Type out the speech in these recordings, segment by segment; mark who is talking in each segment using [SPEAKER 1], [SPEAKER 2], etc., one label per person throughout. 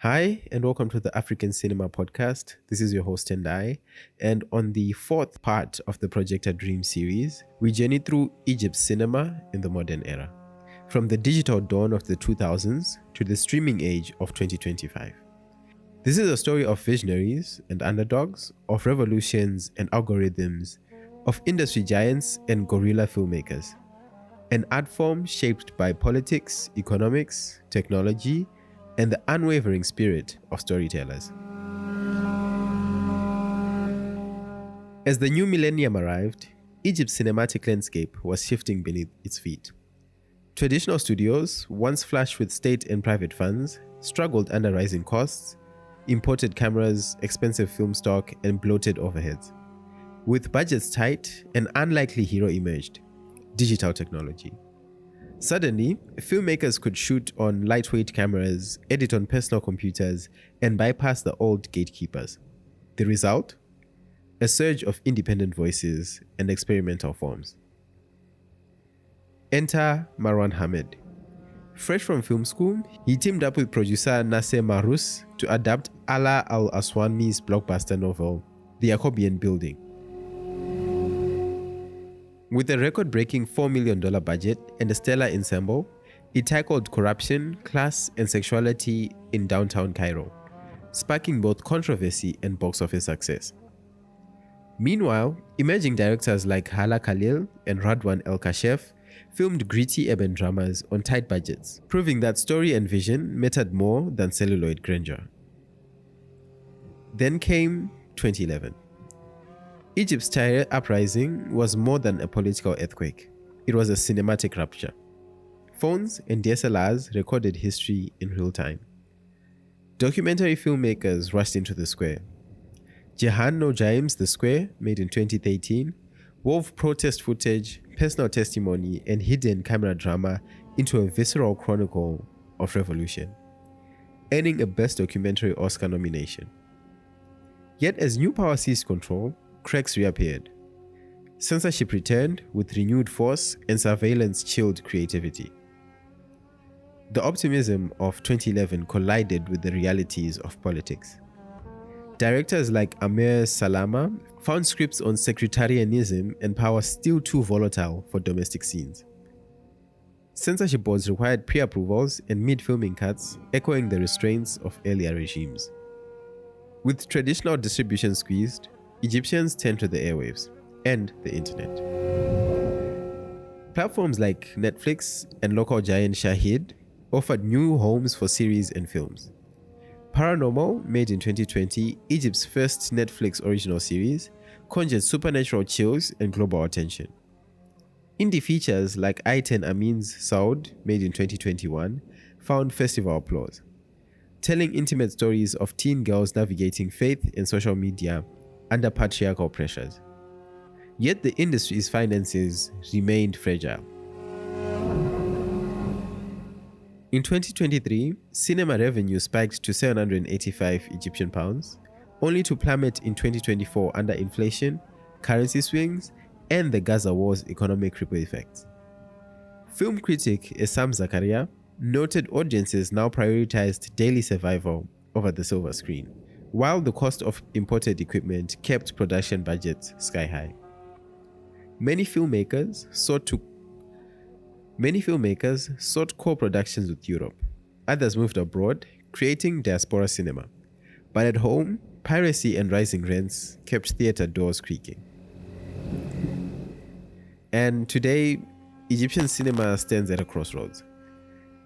[SPEAKER 1] Hi, and welcome to the African Cinema Podcast. This is your host, Tendai. And on the fourth part of the Projector Dream series, we journey through Egypt's cinema in the modern era, from the digital dawn of the 2000s to the streaming age of 2025. This is a story of visionaries and underdogs, of revolutions and algorithms, of industry giants and guerrilla filmmakers. An art form shaped by politics, economics, technology, and the unwavering spirit of storytellers. As the new millennium arrived, Egypt's cinematic landscape was shifting beneath its feet. Traditional studios, once flush with state and private funds, struggled under rising costs, imported cameras, expensive film stock, and bloated overheads. With budgets tight, an unlikely hero emerged: digital technology. Suddenly, filmmakers could shoot on lightweight cameras, edit on personal computers, and bypass the old gatekeepers. The result? A surge of independent voices and experimental forms. Enter Marwan Hamed. Fresh from film school, he teamed up with producer Nasser Marous to adapt Ala Al-Aswani's blockbuster novel, The Yacoubian Building. With a record-breaking $4 million budget and a stellar ensemble, it tackled corruption, class, and sexuality in downtown Cairo, sparking both controversy and box office success. Meanwhile, emerging directors like Hala Khalil and Radwan El-Kashef filmed gritty urban dramas on tight budgets, proving that story and vision mattered more than celluloid grandeur. Then came 2011. Egypt's Tahrir uprising was more than a political earthquake. It was a cinematic rupture. Phones and DSLRs recorded history in real time. Documentary filmmakers rushed into the square. Jehan Nojaim's The Square, made in 2013, wove protest footage, personal testimony, and hidden camera drama into a visceral chronicle of revolution, earning a Best Documentary Oscar nomination. Yet as new power seized control, cracks reappeared. Censorship returned with renewed force, and surveillance chilled creativity. The optimism of 2011 collided with the realities of politics. Directors like Amir Salama found scripts on sectarianism and power still too volatile for domestic scenes. Censorship boards required pre-approvals and mid-filming cuts, echoing the restraints of earlier regimes. With traditional distribution squeezed, Egyptians turned to the airwaves and the internet. Platforms like Netflix and local giant Shahid offered new homes for series and films. Paranormal, made in 2020, Egypt's first Netflix original series, conjured supernatural chills and global attention. Indie features like Ayten Amin's Saud, made in 2021, found festival applause, telling intimate stories of teen girls navigating faith and social media under patriarchal pressures. Yet the industry's finances remained fragile. In 2023, cinema revenue spiked to 785 Egyptian pounds, only to plummet in 2024 under inflation, currency swings, and the Gaza war's economic ripple effects. Film critic Essam Zakaria noted audiences now prioritized daily survival over the silver screen, while the cost of imported equipment kept production budgets sky high. Many filmmakers sought co-productions with Europe. Others moved abroad, creating diaspora cinema. But at home, piracy and rising rents kept theater doors creaking. And today, Egyptian cinema stands at a crossroads.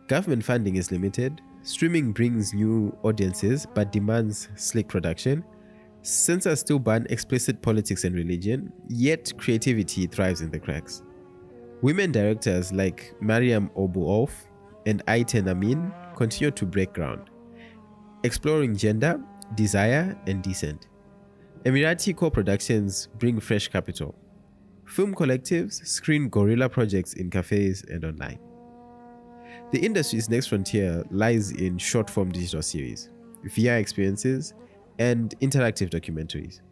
[SPEAKER 1] Government funding is limited, streaming brings new audiences but demands slick production. Censors still ban explicit politics and religion, yet creativity thrives in the cracks. Women directors like Mariam Obuof and Ayten Amin continue to break ground, exploring gender, desire, and dissent. Emirati co-productions bring fresh capital. Film collectives screen guerrilla projects in cafes and online. The industry's next frontier lies in short-form digital series, VR experiences, and interactive documentaries.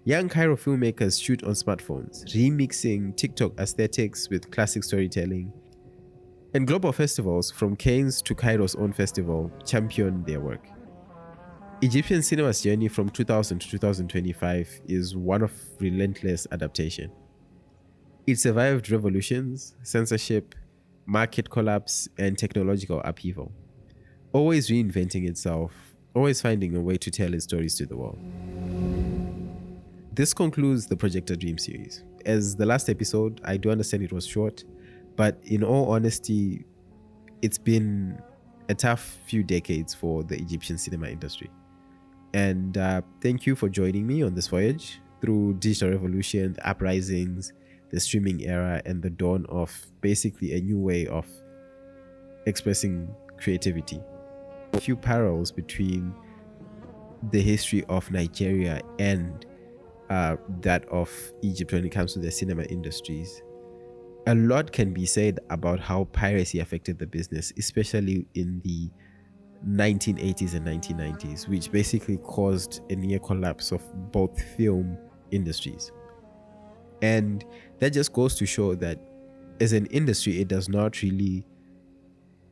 [SPEAKER 1] Young Cairo filmmakers shoot on smartphones, remixing TikTok aesthetics with classic storytelling, and global festivals from Cannes to Cairo's own festival champion their work. Egyptian cinema's journey from 2000 to 2025 is one of relentless adaptation. It survived revolutions, censorship, market collapse, and technological upheaval, always reinventing itself, always finding a way to tell its stories to the world. This concludes the Projector Dream series. As the last episode, I do understand it was short, but in all honesty, it's been a tough few decades for the Egyptian cinema industry. And thank you for joining me on this voyage through digital revolution, the uprisings, the streaming era, and the dawn of basically a new way of expressing creativity. A few parallels between the history of Nigeria and that of Egypt when it comes to the cinema industries. A lot can be said about how piracy affected the business, especially in the 1980s and 1990s, which basically caused a near collapse of both film industries. And that just goes to show that as an industry, it does not really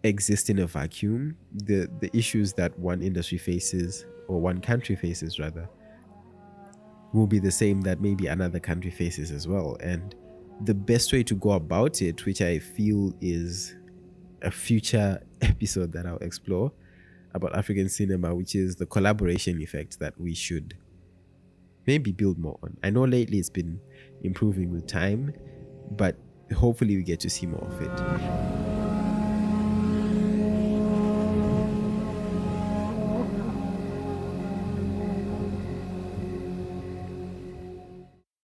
[SPEAKER 1] exist in a vacuum. The issues that one industry faces, or one country faces rather, will be the same that maybe another country faces as well. And the best way to go about it, which I feel is a future episode that I'll explore about African cinema, which is the collaboration effect that we should maybe build more on. I know lately it's been improving with time, but hopefully we get to see more of it.